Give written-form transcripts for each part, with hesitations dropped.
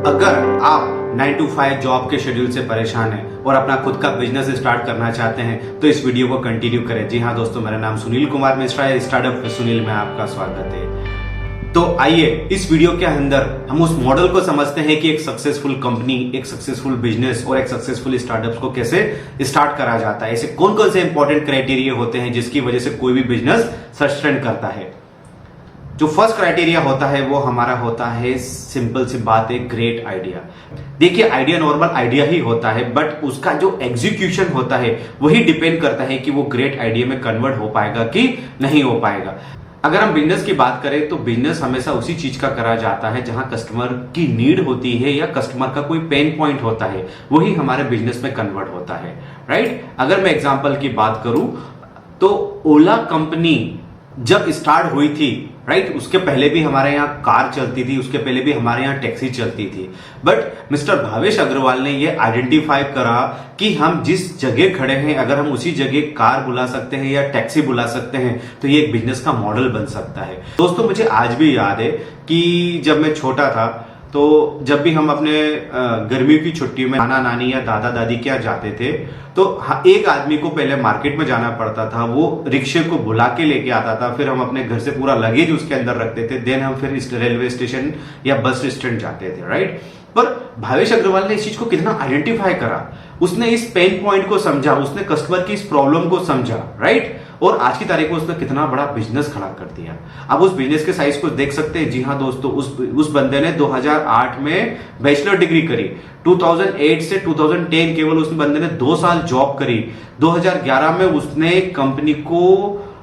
अगर आप 9 to 5 job के शेड्यूल से परेशान हैं और अपना खुद का बिजनेस स्टार्ट करना चाहते हैं तो इस वीडियो को कंटिन्यू करें। जी हाँ दोस्तों, मेरा नाम सुनील कुमार मिश्रा है, स्टार्टअप सुनील में आपका स्वागत है। तो आइए इस वीडियो के अंदर हम उस मॉडल को समझते हैं कि एक सक्सेसफुल कंपनी, एक सक्सेसफुल बिजनेस और एक सक्सेसफुल स्टार्टअप को कैसे स्टार्ट करा जाता है। ऐसे कौन कौन से इंपॉर्टेंट क्राइटेरिया होते हैं जिसकी वजह से कोई भी बिजनेस सस्टेन करता है। जो फर्स्ट क्राइटेरिया होता है वो हमारा होता है, सिंपल सी बात है, ग्रेट आइडिया। देखिए, आइडिया नॉर्मल आइडिया ही होता है, बट उसका जो एग्जीक्यूशन होता है वही डिपेंड करता है कि वो ग्रेट आइडिया में कन्वर्ट हो पाएगा कि नहीं हो पाएगा। अगर हम बिजनेस की बात करें तो बिजनेस हमेशा उसी चीज का करा जाता है जहां कस्टमर की नीड होती है या कस्टमर का कोई पेन पॉइंट होता है, वही हमारे बिजनेस में कन्वर्ट होता है, राइट। अगर मैं एग्जांपल की बात करूं तो ओला कंपनी जब स्टार्ट हुई थी, राइट, उसके पहले भी हमारे यहाँ कार चलती थी, उसके पहले भी हमारे यहाँ टैक्सी चलती थी, बट मिस्टर भावेश अग्रवाल ने ये आइडेंटिफाई करा कि हम जिस जगह खड़े हैं अगर हम उसी जगह कार बुला सकते हैं या टैक्सी बुला सकते हैं तो ये एक बिजनेस का मॉडल बन सकता है। दोस्तों, मुझे आज भी याद है कि जब मैं छोटा था तो जब भी हम अपने गर्मियों की छुट्टी में नाना नानी या दादा दादी के यहाँ जाते थे तो एक आदमी को पहले मार्केट में जाना पड़ता था, वो रिक्शे को बुला के लेके आता था, फिर हम अपने घर से पूरा लगेज उसके अंदर रखते थे, देन हम फिर इस रेलवे स्टेशन या बस स्टैंड जाते थे, राइट। पर भावेश अग्रवाल ने इस चीज को कितना आइडेंटिफाई करा, उसने इस पेन पॉइंट को समझा, उसने कस्टमर की इस प्रॉब्लम को समझा, राइट, और आज की तारीख में उसने कितना बड़ा बिजनेस खड़ा कर दिया। अब उस बिजनेस के साइज को देख सकते हैं। जी हाँ दोस्तों, उस बंदे ने 2008 में बैचलर डिग्री करी, 2008 से 2010 केवल उस बंदे ने 2 साल जॉब करी, 2011 में उसने कंपनी को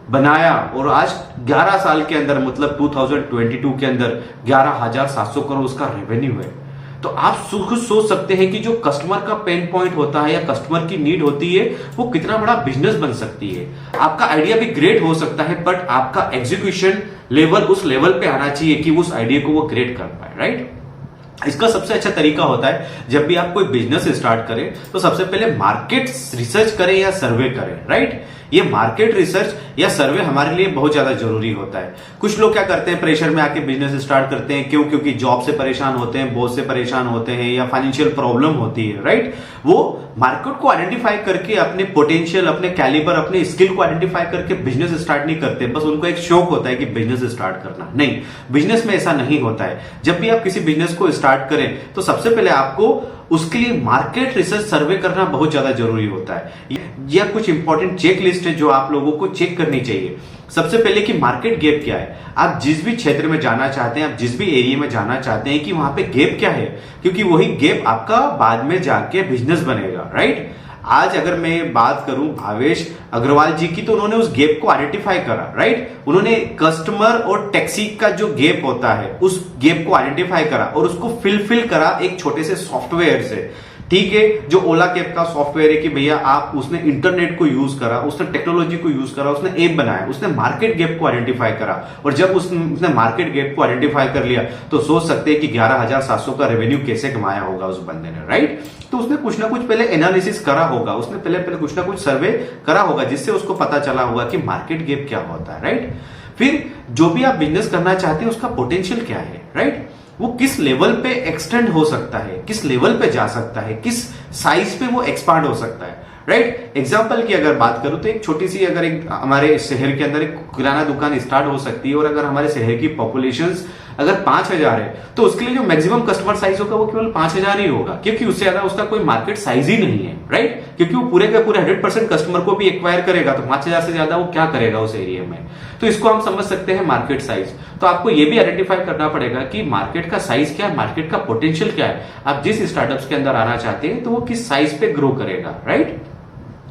बनाया और आज 11 साल के अंदर, मतलब 2022 के अंदर 11,700 करोड़ उसका रेवेन्यू है। तो आप खुद सोच सकते हैं कि जो कस्टमर का पेन पॉइंट होता है या कस्टमर की नीड होती है वो कितना बड़ा बिजनेस बन सकती है। आपका आइडिया भी ग्रेट हो सकता है, बट आपका एग्जीक्यूशन लेवल उस लेवल पे आना चाहिए कि उस आइडिया को वो ग्रेट कर पाए, राइट। इसका सबसे अच्छा तरीका होता है, जब भी आप कोई बिजनेस स्टार्ट करें तो सबसे पहले मार्केट रिसर्च करें या सर्वे करें, राइट। ये मार्केट रिसर्च या सर्वे हमारे लिए बहुत ज्यादा जरूरी होता है। कुछ लोग क्या करते हैं, प्रेशर में आके बिजनेस स्टार्ट करते हैं, क्योंकि जॉब से परेशान होते हैं, बॉस से परेशान होते हैं या फाइनेंशियल प्रॉब्लम होती है, राइट। वो मार्केट को आइडेंटिफाई करके अपने पोटेंशियल, अपने कैलिबर, अपने स्किल को आइडेंटिफाई करके बिजनेस स्टार्ट नहीं करते। बस उनको एक शौक होता है कि बिजनेस स्टार्ट करना। नहीं, बिजनेस में ऐसा नहीं होता है। जब भी आप किसी बिजनेस को स्टार्ट करें तो सबसे पहले आपको उसके लिए मार्केट रिसर्च सर्वे करना बहुत ज्यादा जरूरी होता है। यह कुछ इंपॉर्टेंट चेक लिस्ट है जो आप लोगों को चेक करनी चाहिए। सबसे पहले कि मार्केट गैप क्या है। आप जिस भी क्षेत्र में जाना चाहते हैं, आप जिस भी एरिया में जाना चाहते हैं, कि वहां पे गैप क्या है, क्योंकि वही गैप आपका बाद में जाके बिजनेस बनेगा, राइट। आज अगर मैं बात करूं भावेश अग्रवाल जी की, तो उन्होंने उस गैप को आइडेंटिफाई करा, राइट। उन्होंने कस्टमर और टैक्सी का जो गैप होता है उस गैप को आइडेंटिफाई करा और उसको फिल करा एक छोटे से सॉफ्टवेयर से, ठीक है। जो ओला कैब का सॉफ्टवेयर है कि भैया आप, उसने इंटरनेट को यूज करा, उसने टेक्नोलॉजी को यूज करा, उसने ऐप बनाया, उसने मार्केट गैप को आइडेंटिफाई करा, और जब उसने मार्केट गैप को आइडेंटिफाई कर लिया तो सोच सकते हैं कि 11,700 का रेवेन्यू कैसे कमाया होगा उस बंदे ने, राइट। तो उसने कुछ ना कुछ पहले एनालिसिस करा होगा, उसने पहले कुछ ना कुछ सर्वे करा होगा जिससे उसको पता चला होगा कि मार्केट गैप क्या होता है, राइट। फिर जो भी आप बिजनेस करना चाहते हैं उसका पोटेंशियल क्या है, राइट। वो किस लेवल पे एक्सटेंड हो सकता है, किस लेवल पे जा सकता है, किस साइज पे वो एक्सपांड हो सकता है, राइट। एग्जाम्पल की अगर बात करूं तो एक छोटी सी, अगर एक हमारे शहर के अंदर एक किराना दुकान स्टार्ट हो सकती है, और अगर हमारे शहर की पॉपुलेशन अगर 5,000 है तो उसके लिए जो मैक्सिमम कस्टमर साइज होगा वो केवल 5,000 ही होगा, क्योंकि उससे ज्यादा उसका कोई मार्केट साइज ही नहीं है, राइट। क्योंकि वो पूरे का पूरे 100% कस्टमर को भी एक्वायर करेगा तो 5,000 से ज्यादा वो क्या करेगा उस एरिया में। तो इसको हम समझ सकते हैं मार्केट साइज। तो आपको ये भी आइडेंटिफाई करना पड़ेगा कि मार्केट का साइज क्या है, मार्केट का पोटेंशियल क्या है। आप जिस स्टार्टअप्स के अंदर आना चाहते हैं तो वो किस साइज पे ग्रो करेगा, राइट।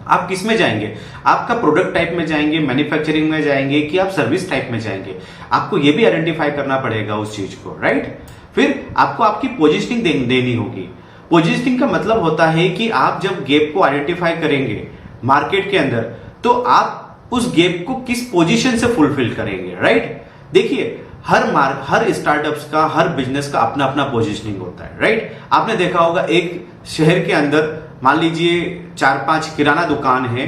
आप किस में जाएंगे, आपका प्रोडक्ट टाइप में जाएंगे, मैन्युफैक्चरिंग में जाएंगे, कि आप सर्विस टाइप में जाएंगे। आपको यह भी आइडेंटिफाई करना पड़ेगा उस चीज को, राइट। फिर आपको आपकी पोजीशनिंग देनी होगी। पोजीशनिंग का मतलब होता है कि आप जब गैप को आइडेंटिफाई करेंगे मार्केट के अंदर तो आप उस गैप को किस पोजीशन से फुलफिल करेंगे, राइट। देखिए, हर स्टार्टअप्स का, हर बिजनेस का अपना अपना पोजीशनिंग होता है, राइट। आपने देखा होगा एक शहर के अंदर मान लीजिए 4-5 किराना दुकान है,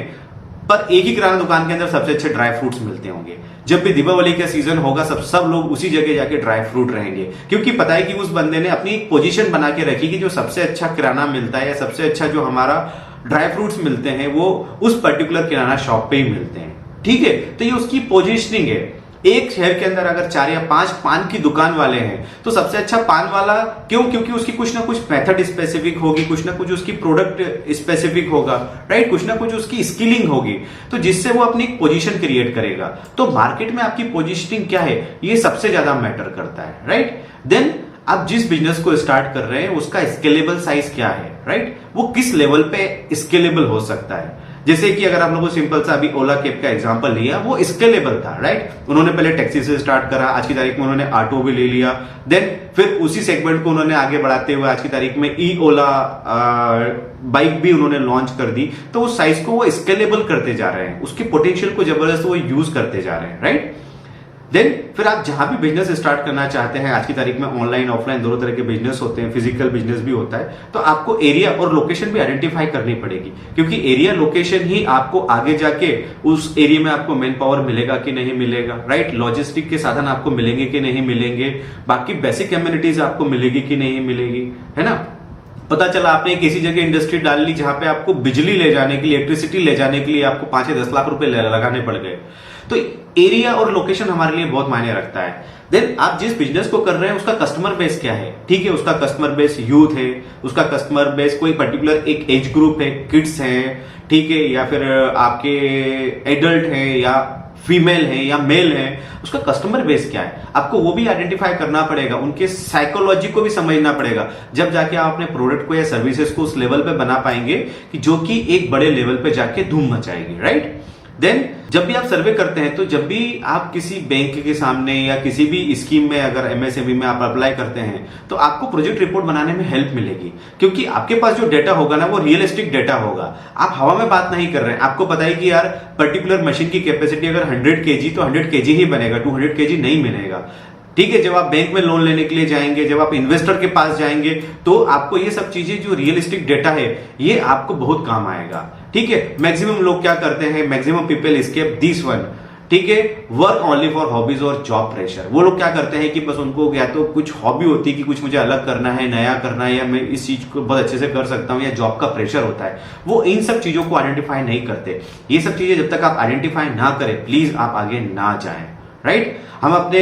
पर एक ही किराना दुकान के अंदर सबसे अच्छे ड्राई फ्रूट्स मिलते होंगे। जब भी दीपावली का सीजन होगा सब लोग उसी जगह जाके ड्राई फ्रूट रहेंगे, क्योंकि पता है कि उस बंदे ने अपनी एक पोजीशन बना के रखी कि जो सबसे अच्छा किराना मिलता है या सबसे अच्छा जो हमारा ड्राई फ्रूट्स मिलते हैं वो उस पर्टिकुलर किराना शॉप पे ही मिलते हैं। ठीक है, तो ये उसकी पोजीशनिंग है। एक शहर के अंदर अगर 4 या 5 पान की दुकान वाले हैं तो सबसे अच्छा पान वाला क्यों? क्योंकि उसकी कुछ ना कुछ मेथड स्पेसिफिक होगी, कुछ ना कुछ उसकी प्रोडक्ट स्पेसिफिक होगा, राइट, कुछ ना कुछ उसकी स्किलिंग होगी, तो जिससे वो अपनी पोजीशन क्रिएट करेगा। तो मार्केट में आपकी पोजीशनिंग क्या है ये सबसे ज्यादा मैटर करता है, राइट। देन आप जिस बिजनेस को स्टार्ट कर रहे हैं उसका स्केलेबल साइज क्या है, राइट, वो किस लेवल पे स्केलेबल हो सकता है। जैसे कि अगर आप लोगों को सिंपल सा अभी ओला कैब का एग्जांपल लिया, वो स्केलेबल था, राइट। उन्होंने पहले टैक्सी से स्टार्ट करा, आज की तारीख में उन्होंने ऑटो भी ले लिया, देन फिर उसी सेगमेंट को उन्होंने आगे बढ़ाते हुए आज की तारीख में ई ओला बाइक भी उन्होंने लॉन्च कर दी। तो उस साइज को वो स्केलेबल करते जा रहे हैं, उसके पोटेंशियल को जबरदस्त वो यूज करते जा रहे हैं, राइट। देन फिर आप जहां भी बिजनेस स्टार्ट करना चाहते हैं, आज की तारीख में ऑनलाइन ऑफलाइन दोनों तरह के बिजनेस होते हैं, फिजिकल बिजनेस भी होता है, तो आपको एरिया और लोकेशन भी आइडेंटिफाई करनी पड़ेगी, क्योंकि एरिया लोकेशन ही आपको आगे जाके उस एरिया में आपको मैन पावर मिलेगा कि नहीं मिलेगा, राइट, लॉजिस्टिक के साधन आपको मिलेंगे कि नहीं मिलेंगे, बाकी बेसिक कम्युनिटीज आपको मिलेगी कि नहीं मिलेगी, है ना। पता चला आपने किसी जगह इंडस्ट्री डाल ली जहां पे आपको बिजली ले जाने के लिए, इलेक्ट्रिसिटी ले जाने के लिए आपको 5 या 10 लाख रुपए लगाने पड़ गए। तो एरिया और लोकेशन हमारे लिए बहुत मायने रखता है। देन आप जिस बिजनेस को कर रहे हैं उसका कस्टमर बेस क्या है, ठीक है, उसका कस्टमर बेस यूथ है, उसका कस्टमर बेस कोई पर्टिकुलर एक एज ग्रुप है, किड्स हैं, ठीक है, या फिर आपके एडल्ट हैं या फीमेल है या मेल है, उसका कस्टमर बेस क्या है, आपको वो भी आइडेंटिफाई करना पड़ेगा, उनके साइकोलॉजी को भी समझना पड़ेगा, जब जाके आप अपने प्रोडक्ट को या सर्विसेज को उस लेवल पे बना पाएंगे कि जो कि एक बड़े लेवल पे जाके धूम मचाएगी, राइट। देन जब भी आप सर्वे करते हैं, तो जब भी आप किसी बैंक के सामने या किसी भी स्कीम में अगर एमएसएमई में आप अप्लाई करते हैं, तो आपको प्रोजेक्ट रिपोर्ट बनाने में हेल्प मिलेगी, क्योंकि आपके पास जो डेटा होगा ना वो रियलिस्टिक डेटा होगा। आप हवा में बात नहीं कर रहे हैं, आपको पता है कि यार पर्टिकुलर मशीन की कैपेसिटी अगर 100 केजी तो 100 केजी ही बनेगा, 200 केजी नहीं बनेगा, ठीक है। जब आप बैंक में लोन लेने के लिए जाएंगे, जब आप इन्वेस्टर के पास जाएंगे, तो आपको ये सब चीजें जो रियलिस्टिक डेटा है ये आपको बहुत काम आएगा, ठीक है। मैक्सिमम लोग क्या करते हैं, maximum people escape this one, ठीक है, वर्क ओनली फॉर हॉबीज और जॉब प्रेशर। वो लोग क्या करते हैं कि बस उनको या तो कुछ हॉबी होती है कि कुछ मुझे अलग करना है, नया करना है, या मैं इस चीज को बहुत अच्छे से कर सकता हूं, या जॉब का प्रेशर होता है, वो इन सब चीजों को आइडेंटिफाई नहीं करते। ये सब चीजें जब तक आप आइडेंटिफाई ना करें, प्लीज आप आगे ना जाएं, राइट। हम अपने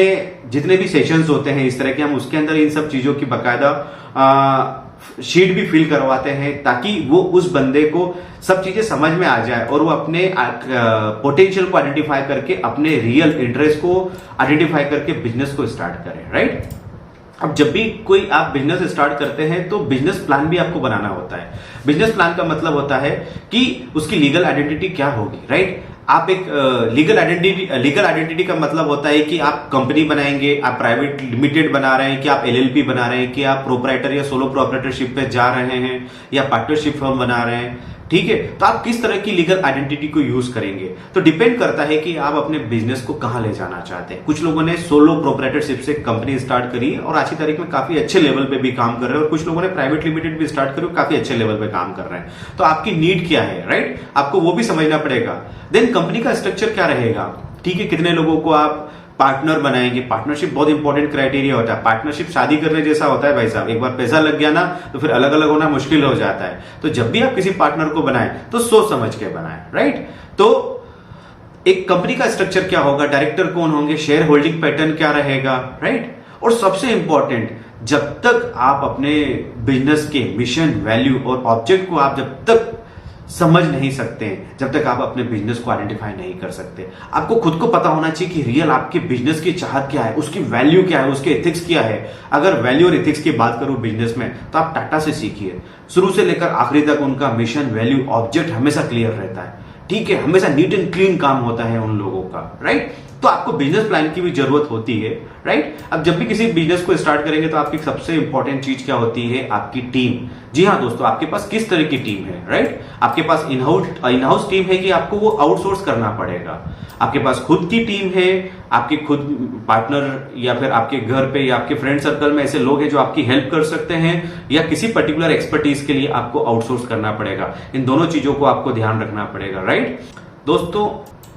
जितने भी सेशंस होते हैं इस तरह के, हम उसके अंदर इन सब चीजों की बकायदा शीट भी फिल करवाते हैं, ताकि वो उस बंदे को सब चीजें समझ में आ जाए और वो अपने पोटेंशियल को आइडेंटिफाई करके, अपने रियल इंटरेस्ट को आइडेंटिफाई करके बिजनेस को स्टार्ट करें, राइट। अब जब भी कोई आप बिजनेस स्टार्ट करते हैं तो बिजनेस प्लान भी आपको बनाना होता है। बिजनेस प्लान का मतलब होता है कि उसकी लीगल आइडेंटिटी क्या होगी, राइट। आप एक लीगल आइडेंटिटी का मतलब होता है कि आप कंपनी बनाएंगे, आप प्राइवेट लिमिटेड बना रहे हैं, कि आप एलएलपी बना रहे हैं, कि आप प्रोपराइटर या सोलो प्रोपराइटरशिप पे जा रहे हैं, या पार्टनरशिप फर्म बना रहे हैं, ठीक है। तो आप किस तरह की लीगल आइडेंटिटी को यूज करेंगे तो डिपेंड करता है कि आप अपने बिजनेस को कहां ले जाना चाहते हैं। कुछ लोगों ने सोलो प्रोपराइटरशिप से कंपनी स्टार्ट करी और आज की तारीख में काफी अच्छे लेवल पे भी काम कर रहे हैं, और कुछ लोगों ने प्राइवेट लिमिटेड भी स्टार्ट करी और काफी अच्छे लेवल पे काम कर रहे हैं। तो आपकी नीड क्या है, राइट, आपको वो भी समझना पड़ेगा। देन कंपनी का स्ट्रक्चर क्या रहेगा, ठीक है, कितने लोगों को आप पार्टनर बनाएंगे। पार्टनरशिप बहुत इंपॉर्टेंट क्राइटेरिया होता है। पार्टनरशिप शादी करने जैसा होता है भाई साहब, एक बार पैसा लग गया ना तो फिर अलग अलग होना मुश्किल हो जाता है। तो जब भी आप किसी पार्टनर को बनाएं तो सोच समझ के बनाएं, राइट। तो एक कंपनी का स्ट्रक्चर क्या होगा, डायरेक्टर कौन होंगे, शेयर होल्डिंग पैटर्न क्या रहेगा, राइट। और सबसे इंपॉर्टेंट, जब तक आप अपने बिजनेस के मिशन, वैल्यू और ऑब्जेक्ट को आप जब तक समझ नहीं सकते, जब तक आप अपने बिजनेस को आइडेंटिफाई नहीं कर सकते। आपको खुद को पता होना चाहिए कि रियल आपके बिजनेस की चाहत क्या है, उसकी वैल्यू क्या है, उसके एथिक्स क्या है। अगर वैल्यू और एथिक्स की बात करूं बिजनेस में, तो आप टाटा से सीखिए। शुरू से लेकर आखिरी तक उनका मिशन, वैल्यू, ऑब्जेक्ट हमेशा क्लियर रहता है, ठीक है, हमेशा नीट एंड क्लीन काम होता है उन लोगों का, राइट। तो आपको बिजनेस प्लान की भी जरूरत होती है, राइट। अब जब भी किसी बिजनेस को स्टार्ट करेंगे तो आपकी सबसे इंपॉर्टेंट चीज क्या होती है, आपकी टीम। जी हाँ दोस्तों, आपके पास किस तरह की टीम है, राइट। आपके पास इनहाउस टीम है कि आपको वो आउटसोर्स करना पड़ेगा। आपके पास खुद की टीम है, आपके खुद पार्टनर, या फिर आपके घर पे या आपके फ्रेंड सर्कल में ऐसे लोग हैं जो आपकी हेल्प कर सकते हैं, या किसी पर्टिकुलर एक्सपर्टीज के लिए आपको आउटसोर्स करना पड़ेगा। इन दोनों चीजों को आपको ध्यान रखना पड़ेगा, राइट। दोस्तों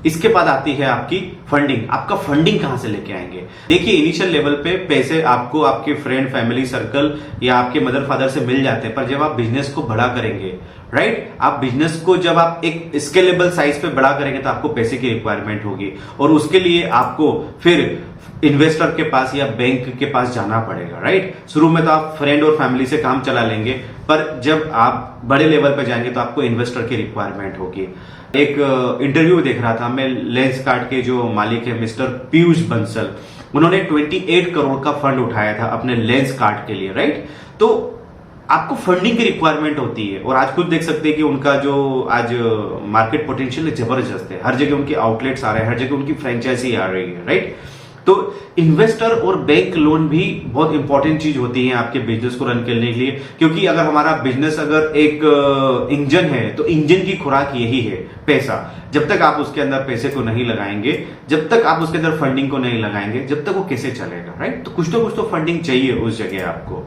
इसके बाद आती है आपकी फंडिंग। आपका फंडिंग कहां से लेके आएंगे? देखिए इनिशियल लेवल पे पैसे आपको आपके फ्रेंड, फैमिली सर्कल या आपके मदर फादर से मिल जाते हैं, पर जब आप बिजनेस को बड़ा करेंगे, राइट, आप बिजनेस को जब आप एक स्केलेबल साइज पे बड़ा करेंगे तो आपको पैसे की रिक्वायरमेंट होगी और उसके लिए आपको फिर इन्वेस्टर के पास या बैंक के पास जाना पड़ेगा, राइट। शुरू में तो आप फ्रेंड और फैमिली से काम चला लेंगे, पर जब आप बड़े लेवल पर जाएंगे तो आपको इन्वेस्टर की रिक्वायरमेंट होगी। एक इंटरव्यू देख रहा था मैं, लेंसकार्ट के जो मालिक है मिस्टर पीयूष बंसल, उन्होंने 28 करोड़ का फंड उठाया था अपने लेंसकार्ट के लिए, राइट। तो आपको फंडिंग की रिक्वायरमेंट होती है और आज खुद देख सकते हैं कि उनका जो आज मार्केट पोटेंशियल है जबरदस्त है। हर जगह उनके आउटलेट्स आ रहे हैं, हर जगह उनकी फ्रेंचाइजी आ रही है, राइट। तो इन्वेस्टर और बैंक लोन भी बहुत इंपॉर्टेंट चीज होती है आपके बिजनेस को रन करने के लिए, क्योंकि अगर हमारा बिजनेस अगर एक इंजन है तो इंजन की खुराक यही है पैसा। जब तक आप उसके अंदर पैसे को नहीं लगाएंगे, जब तक आप उसके अंदर फंडिंग को नहीं लगाएंगे, जब तक वो कैसे चलेगा, राइट। तो कुछ तो फंडिंग चाहिए उस जगह आपको।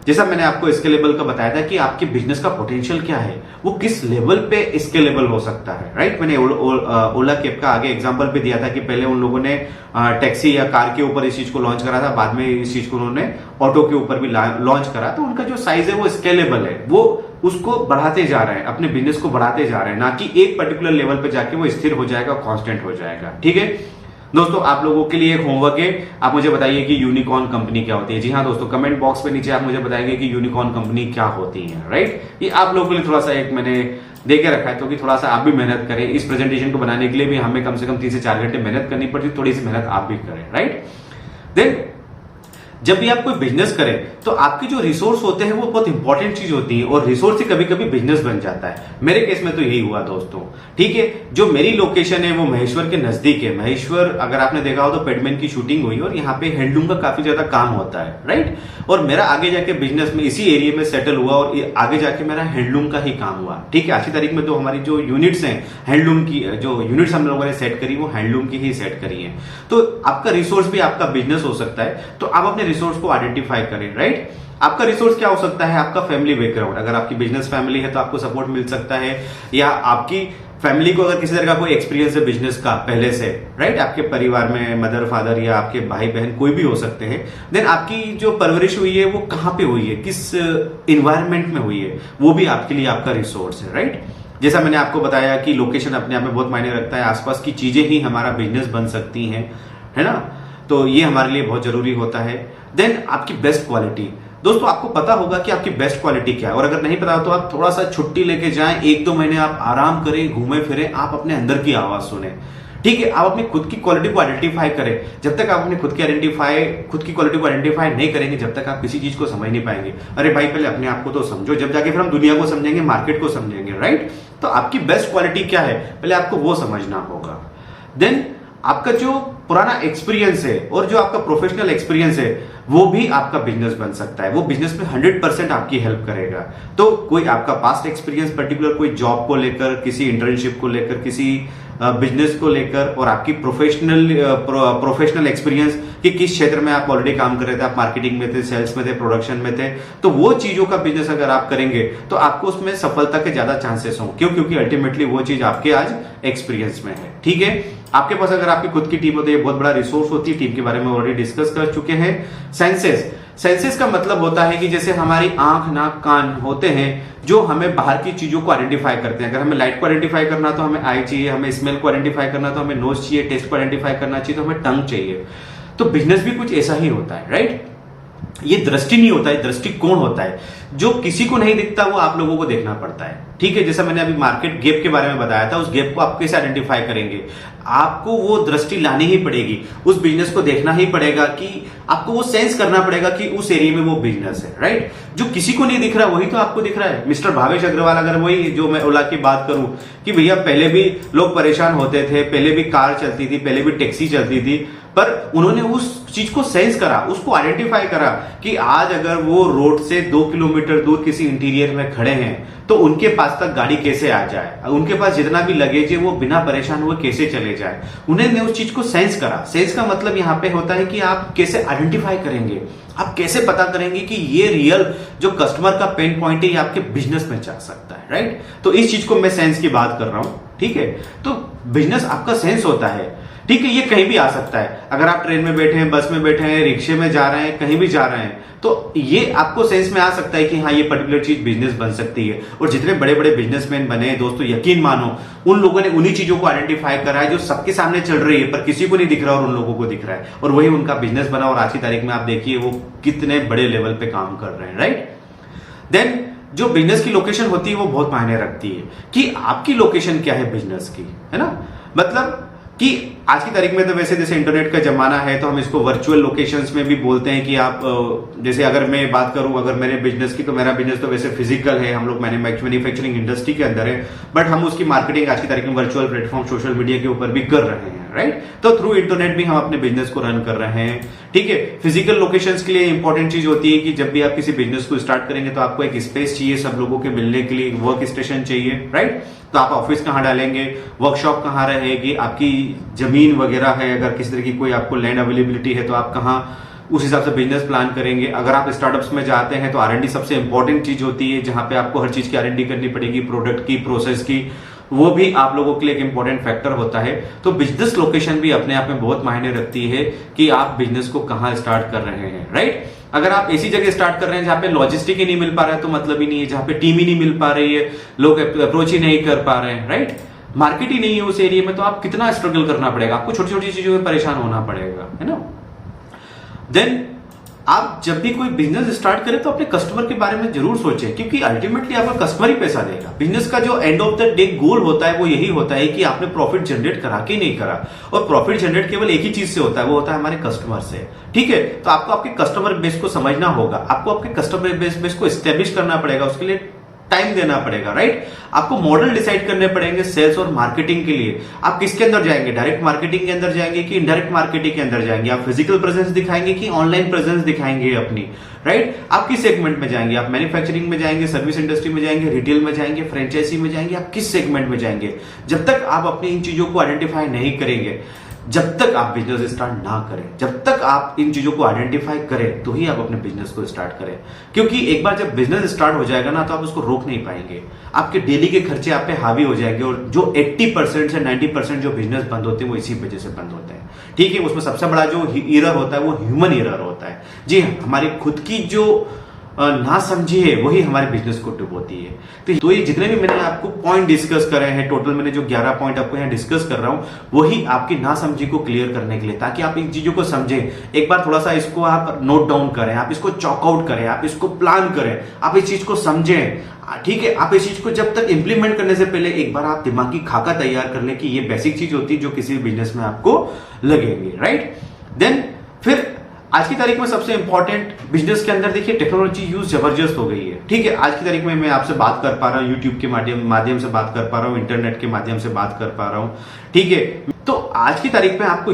जैसा मैंने आपको स्केलेबल का बताया था कि आपके बिजनेस का पोटेंशियल क्या है, वो किस लेवल पे स्केलेबल हो सकता है, राइट। मैंने ओला कैब का आगे एग्जांपल भी दिया था कि पहले उन लोगों ने टैक्सी या कार के ऊपर इस चीज को लॉन्च करा था, बाद में इस चीज को उन्होंने ऑटो के ऊपर भी लॉन्च करा। तो उनका जो साइज है वो स्केलेबल है, वो उसको बढ़ाते जा रहे हैं, अपने बिजनेस को बढ़ाते जा रहे हैं, ना कि एक पर्टिकुलर लेवल पे जाके वो स्थिर हो जाएगा, कांस्टेंट हो जाएगा, ठीक है। दोस्तों आप लोगों के लिए एक होमवर्क है, आप मुझे बताइए कि यूनिकॉर्न कंपनी क्या होती है। जी हाँ दोस्तों, कमेंट बॉक्स पे नीचे आप मुझे बताएंगे कि यूनिकॉर्न कंपनी क्या होती है, राइट। ये आप लोगों के लिए थोड़ा सा एक मैंने दे के रखा है, तो कि थोड़ा सा आप भी मेहनत करें। इस प्रेजेंटेशन को बनाने के लिए भी हमें कम से कम 3 से 4 घंटे मेहनत करनी पड़ती है, थोड़ी सी मेहनत आप भी करें, राइट। देन जब भी आप कोई बिजनेस करें तो आपके जो रिसोर्स होते हैं वो बहुत इंपॉर्टेंट चीज होती है और रिसोर्स से कभी कभी बिजनेस बन जाता है। मेरे केस में तो यही हुआ दोस्तों, ठीक है। जो मेरी लोकेशन है वो महेश्वर के नजदीक है। महेश्वर अगर आपने देखा हो तो पेडमैन की शूटिंग हुई और यहाँ पे हैंडलूम का काफी ज्यादा काम होता है, राइट। और मेरा आगे जाके बिजनेस में इसी एरिया में सेटल हुआ और आगे जाके मेरा हैंडलूम का ही काम हुआ, ठीक है। आज की तारीख में तो हमारी जो यूनिट्स हैं हैंडलूम की, जो यूनिट्स हम लोगों ने सेट करी वो हैंडलूम की ही सेट करी है। तो आपका रिसोर्स भी आपका बिजनेस हो सकता है, तो आप अपने रिसोर्स को आइडेंटिफाई करें, राइट। आपका रिसोर्स क्या हो सकता है? आपका फैमिली बैकग्राउंड, अगर आपकी बिजनेस फैमिली है तो आपको सपोर्ट मिल सकता है, या आपकी फैमिली को अगर किसी तरह का कोई एक्सपीरियंस है बिजनेस का पहले से, राइट, आपके परिवार में मदर फादर या आपके भाई बहन कोई भी हो सकते हैं। देन आपकी जो परवरिश हुई है वो कहां पे हुई है, किस इन्वायरमेंट में हुई है, वो भी आपके लिए आपका रिसोर्स है, राइट। जैसा मैंने आपको बताया कि लोकेशन अपने आप में बहुत मायने रखता है, आसपास की चीजें ही हमारा बिजनेस बन सकती हैं, है ना। तो ये हमारे लिए बहुत जरूरी होता है। देन आपकी बेस्ट क्वालिटी, दोस्तों आपको पता होगा कि आपकी बेस्ट क्वालिटी क्या है, और अगर नहीं पता तो आप थोड़ा सा छुट्टी लेके जाएं, 1-2 महीने आप आराम करें, घूमे फिरें, आप अपने अंदर की आवाज सुने, ठीक है। आप अपनी खुद की क्वालिटी को आइडेंटिफाई करें। जब तक आप अपनी खुद की क्वालिटी को आइडेंटिफाई नहीं करेंगे, जब तक आप किसी चीज को समझ नहीं पाएंगे। अरे भाई पहले अपने आप को तो समझो, जब जाके फिर हम दुनिया को समझेंगे, मार्केट को समझेंगे, राइट। तो आपकी बेस्ट क्वालिटी क्या है पहले आपको वो समझना होगा। देन आपका जो पुराना एक्सपीरियंस है और जो आपका प्रोफेशनल एक्सपीरियंस है वो भी आपका बिजनेस बन सकता है, वो बिजनेस में 100% आपकी हेल्प करेगा। तो कोई आपका पास्ट एक्सपीरियंस पर्टिकुलर कोई जॉब को लेकर, किसी इंटर्नशिप को लेकर, किसी बिजनेस को लेकर, और आपकी प्रोफेशनल एक्सपीरियंस कि किस क्षेत्र में आप ऑलरेडी काम कर रहे थे, आप मार्केटिंग में थे, सेल्स में थे, प्रोडक्शन में थे, तो वो चीजों का बिजनेस अगर आप करेंगे तो आपको उसमें सफलता के ज्यादा चांसेस हों। क्यों? क्योंकि अल्टीमेटली वो चीज आपके आज एक्सपीरियंस में है, ठीक है। आपके पास अगर आपकी खुद की टीम होती है, बहुत बड़ा रिसोर्स होती है, टीम के बारे में ऑलरेडी डिस्कस कर चुके हैं। सेंसेस का मतलब होता है कि जैसे हमारी आंख, नाक, कान होते हैं जो हमें बाहर की चीजों को आइडेंटिफाई करते हैं। अगर हमें लाइट को आइडेंटिफाई करना तो हमें आई चाहिए, हमें स्मेल को आइडेंटिफाई करना तो हमें नोज चाहिए, टेस्ट को आइडेंटिफाई करना चाहिए तो हमें टंग चाहिए। तो बिजनेस भी कुछ ऐसा ही होता है, राइट। ये दृष्टि नहीं होता है, दृष्टिकोण होता है। जो किसी को नहीं दिखता वो आप लोगों को देखना पड़ता है, ठीक है। जैसा मैंने अभी मार्केट गैप के बारे में बताया था, उस गैप को आप कैसे आइडेंटिफाई करेंगे? आपको वो दृष्टि लानी ही पड़ेगी, उस बिजनेस को देखना ही पड़ेगा, कि आपको वो सेंस करना पड़ेगा कि उस एरिया में वो बिजनेस है, राइट। जो किसी को नहीं दिख रहा वही तो आपको दिख रहा है। मिस्टर भावेश अग्रवाल, अगर वही जो मैं ओला की बात करूं कि भैया पहले भी लोग परेशान होते थे, पहले भी कार चलती थी, पहले भी टैक्सी चलती थी, पर उन्होंने उस चीज को सेंस करा, उसको आइडेंटिफाई करा कि आज अगर वो रोड से 2 किलोमीटर दूर किसी इंटीरियर में खड़े हैं तो उनके पास तक गाड़ी कैसे आ जाए, उनके पास जितना भी लगेज है वो बिना परेशान हुए कैसे चले जाए, उन्होंने उस चीज को सेंस करा। सेंस का मतलब यहाँ पे होता है कि आप कैसे आइडेंटिफाई करेंगे, आप कैसे पता करेंगे कि ये रियल जो कस्टमर का पेन पॉइंट है ये आपके बिजनेस में जा सकता है, राइट। तो इस चीज को मैं सेंस की बात कर रहा हूं, ठीक है। तो बिजनेस आपका सेंस होता है, ठीक है। ये कहीं भी आ सकता है, अगर आप ट्रेन में बैठे हैं, बस में बैठे हैं, रिक्शे में जा रहे हैं, कहीं भी जा रहे हैं, तो ये आपको सेंस में आ सकता है कि हाँ ये पर्टिकुलर चीज बिजनेस बन सकती है। और जितने बड़े बड़े बिजनेसमैन बने हैं दोस्तों, यकीन मानो उन लोगों ने उन्हीं चीजों को आइडेंटिफाई करा है जो सबके सामने चल रही है पर किसी को नहीं दिख रहा और उन लोगों को दिख रहा है, और वही उनका बिजनेस बना। और आज की तारीख में आप देखिए वो कितने बड़े लेवल पे काम कर रहे हैं, राइट। देन जो बिजनेस की लोकेशन होती है वो बहुत मायने रखती है कि आपकी लोकेशन क्या है बिजनेस की, है ना। मतलब कि आज की तारीख में तो वैसे जैसे इंटरनेट का जमाना है तो हम इसको वर्चुअल लोकेशंस में भी बोलते हैं कि आप जैसे अगर मैं बात करूं अगर मेरे बिजनेस की, तो मेरा बिजनेस तो वैसे फिजिकल है, हम लोग मैन्युफैक्चरिंग इंडस्ट्री के अंदर है, बट हम उसकी मार्केटिंग आज की तारीख में वर्चुअल प्लेटफॉर्म सोशल मीडिया के ऊपर भी कर रहे हैं, राइट। तो थ्रू इंटरनेट भी हम अपने बिजनेस को रन कर रहे हैं, ठीक है। फिजिकल लोकेशंस के लिए इंपॉर्टेंट चीज होती है कि जब भी आप किसी बिजनेस को स्टार्ट करेंगे तो आपको एक स्पेस चाहिए सब लोगों के मिलने के लिए, वर्क स्टेशन चाहिए, राइट। तो आप ऑफिस कहां डालेंगे, वर्कशॉप कहां रहेगी, आपकी जमीन वगैरह है, अगर किसी तरह की कोई आपको लैंड अवेलेबिलिटी है तो आप कहां उस हिसाब से बिजनेस प्लान करेंगे। अगर आप स्टार्टअप्स में जाते हैं तो R&D सबसे इंपॉर्टेंट चीज होती है, जहां पे आपको हर चीज की R&D करनी पड़ेगी, प्रोडक्ट की, प्रोसेस की, वो भी आप लोगों के लिए एक इंपॉर्टेंट फैक्टर होता है। तो बिजनेस लोकेशन भी अपने आप में बहुत मायने रखती है कि आप बिजनेस को कहां स्टार्ट कर रहे हैं, राइट। अगर आप ऐसी जगह स्टार्ट कर रहे हैं जहां पे लॉजिस्टिक ही नहीं मिल पा रहा है तो मतलब ही नहीं है, जहां पे टीम ही नहीं मिल पा रही है, लोग अप्रोच ही नहीं कर पा रहे हैं, राइट, मार्केट ही नहीं है उस एरिया में, तो आप कितना स्ट्रगल करना पड़ेगा, आपको छोटी छोटी चीजों में परेशान होना पड़ेगा, है ना। देन आप जब भी कोई बिजनेस स्टार्ट करें तो अपने कस्टमर के बारे में जरूर सोचें, क्योंकि अल्टीमेटली आपका कस्टमर ही पैसा देगा। बिजनेस का जो एंड ऑफ द डे गोल होता है वो यही होता है कि आपने प्रॉफिट जनरेट करा कि नहीं करा, और प्रॉफिट जनरेट केवल एक ही चीज से होता है, वो होता है हमारे कस्टमर से, ठीक है। तो आपको आपके कस्टमर बेस को समझना होगा, आपको आपके कस्टमर बेस को एस्टेब्लिश करना पड़ेगा, उसके लिए टाइम देना पड़ेगा, राइट। आपको मॉडल डिसाइड करने पड़ेंगे सेल्स और मार्केटिंग के लिए। आप किसके अंदर जाएंगे, डायरेक्ट मार्केटिंग के अंदर जाएंगे कि इनडायरेक्ट मार्केटिंग के अंदर जाएंगे, आप फिजिकल प्रेजेंस दिखाएंगे कि ऑनलाइन प्रेजेंस दिखाएंगे अपनी, राइट। आप किस सेगमेंट में जाएंगे, आप मैन्युफैक्चरिंग में जाएंगे, सर्विस इंडस्ट्री में जाएंगे, रिटेल में जाएंगे, फ्रेंचाइजी में जाएंगे, आप किस सेगमेंट में जाएंगे। जब तक आप अपनी इन चीजों को आइडेंटिफाई नहीं करेंगे, जब तक आप बिजनेस स्टार्ट ना करें, जब तक आप इन चीजों को आइडेंटिफाई करें तो ही आप अपने बिजनेस को स्टार्ट करें। क्योंकि एक बार जब बिजनेस स्टार्ट हो जाएगा ना तो आप उसको रोक नहीं पाएंगे, आपके डेली के खर्चे आप पे हावी हो जाएंगे, और जो 80% से 90% जो बिजनेस बंद होते हैं वो इसी वजह से बंद होते हैं, ठीक है। उसमें सबसे बड़ा जो एरर होता है वो ह्यूमन एरर होता है। जी हाँ, हमारी खुद की जो ना समझी है वही हमारे बिजनेस को डुबोती है। तो ये जितने भी मैंने आपको पॉइंट डिस्कस करे हैं, टोटल मैंने जो 11 पॉइंट आपको यहाँ डिस्कस कर रहा हूं, वही आपकी ना समझी को क्लियर करने के लिए, ताकि आप इन चीजों को समझें। एक बार थोड़ा सा इसको आप नोट डाउन करें, आप इसको चॉकआउट करें, आप इसको प्लान करें, आप इस चीज को समझें, ठीक है। आप इस चीज को जब तक इंप्लीमेंट करने से पहले एक बार आप दिमागी खाका तैयार कर ले कि ये बेसिक चीज होती है जो किसी बिजनेस में आपको लगेंगे, राइट। देन फिर आज की तारीख में सबसे इंपॉर्टेंट बिजनेस के अंदर देखिए टेक्नोलॉजी यूज जबरदस्त हो गई है, ठीक है। आज की तारीख में मैं आपसे बात कर पा रहा हूँ, यूट्यूब के माध्यम से बात कर पा रहा हूँ, इंटरनेट के माध्यम से बात कर पा रहा हूँ, ठीक है। तो आज की तारीख में आपको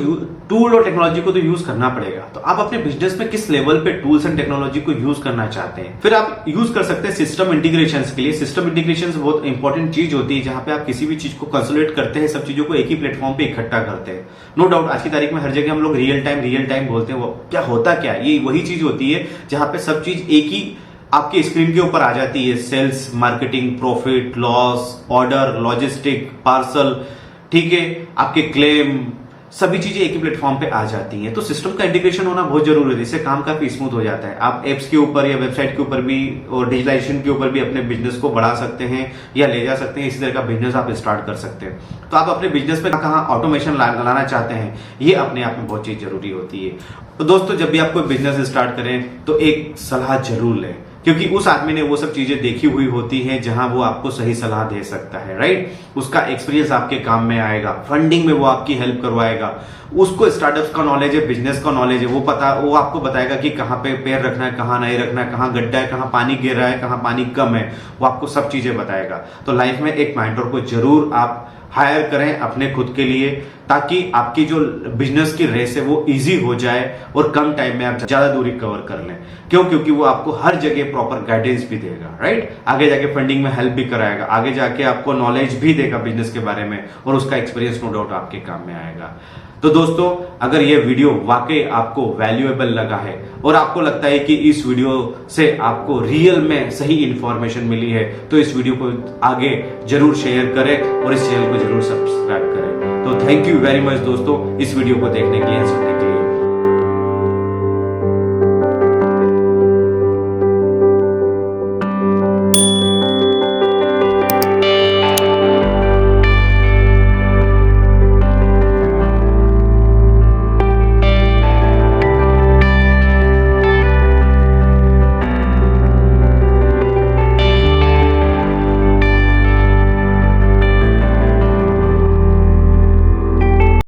टूल और टेक्नोलॉजी को तो यूज करना पड़ेगा। तो आप अपने बिजनेस में किस लेवल पे टूल्स एंड टेक्नोलॉजी को यूज करना चाहते हैं, फिर आप यूज कर सकते हैं सिस्टम इंटीग्रेशन के लिए। सिस्टम इंटीग्रेशन बहुत इंपॉर्टेंट चीज होती है, जहां पे आप किसी भी चीज को कंसोलिडेट करते हैं, सब चीजों को एक ही प्लेटफॉर्म पे इकट्ठा करते हैं। नो डाउट आज की तारीख में हर जगह हम लोग रियल टाइम बोलते हैं, वो क्या होता क्या, ये वही चीज होती है जहां पे सब चीज एक ही आपके स्क्रीन के ऊपर आ जाती है। Sales, marketing, profit, loss, order, logistic, parcel, ठीक है, आपके क्लेम, सभी चीजें एक ही प्लेटफॉर्म पे आ जाती हैं। तो सिस्टम का इंटीग्रेशन होना बहुत जरूरी है, इससे काम काफी स्मूथ हो जाता है। आप एप्स के ऊपर या वेबसाइट के ऊपर भी और डिजिटलाइजेशन के ऊपर भी अपने बिजनेस को बढ़ा सकते हैं या ले जा सकते हैं, इसी तरह का बिजनेस आप स्टार्ट कर सकते हैं। तो आप अपने बिजनेस में कहाँ ऑटोमेशन लाना चाहते हैं, ये अपने आप में बहुत चीज जरूरी होती है। तो दोस्तों जब भी आप कोई बिजनेस स्टार्ट करें तो एक सलाह जरूर लें, क्योंकि उस आदमी ने वो सब चीजें देखी हुई होती हैं जहां वो आपको सही सलाह दे सकता है, राइट। उसका एक्सपीरियंस आपके काम में आएगा, फंडिंग में वो आपकी हेल्प करवाएगा, उसको स्टार्टअप्स का नॉलेज है, बिजनेस का नॉलेज है, वो आपको बताएगा कि कहाँ पे पैर रखना है, कहाँ नहीं रखना है, कहाँ गड्ढा है, कहाँ पानी गिर रहा है, कहाँ पानी कम है, वो आपको सब चीजें बताएगा। तो लाइफ में एक मेंटर को जरूर आप हायर करें अपने खुद के लिए, ताकि आपकी जो बिजनेस की रेस है वो इजी हो जाए और कम टाइम में आप ज्यादा दूरी कवर कर लें। क्यों? क्योंकि वो आपको हर जगह प्रॉपर गाइडेंस भी देगा, राइट? आगे जाके फंडिंग में हेल्प भी कराएगा, आगे जाके आपको नॉलेज भी देगा बिजनेस के बारे में, और उसका एक्सपीरियंस नो डाउट आपके काम में आएगा। तो दोस्तों, अगर ये वीडियो वाकई आपको वैल्यूएबल लगा है और आपको लगता है कि इस वीडियो से आपको रियल में सही इंफॉर्मेशन मिली है, तो इस वीडियो को आगे जरूर शेयर करें और इस चैनल को जरूर सब्सक्राइब करें। तो थैंक यू वेरी मच दोस्तों, इस वीडियो को देखने के लिए, सुनने के लिए।